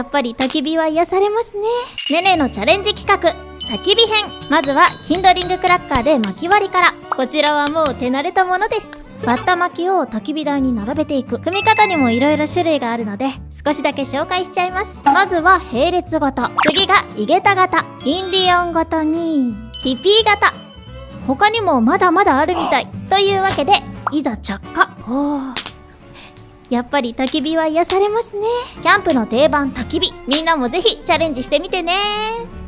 やっぱり焚き火は癒されますね。ねねのチャレンジ企画、焚き火編。まずはキンドリングクラッカーで薪割りから。こちらはもう手慣れたものです。割った薪を焚き火台に並べていく。組み方にも色々種類があるので少しだけ紹介しちゃいます。まずは並列型、次が井桁型、インディアン型にティピー型、他にもまだまだあるみたい。というわけでいざ着火。やっぱり焚き火は癒されますね。キャンプの定番焚き火、みんなもぜひチャレンジしてみてね。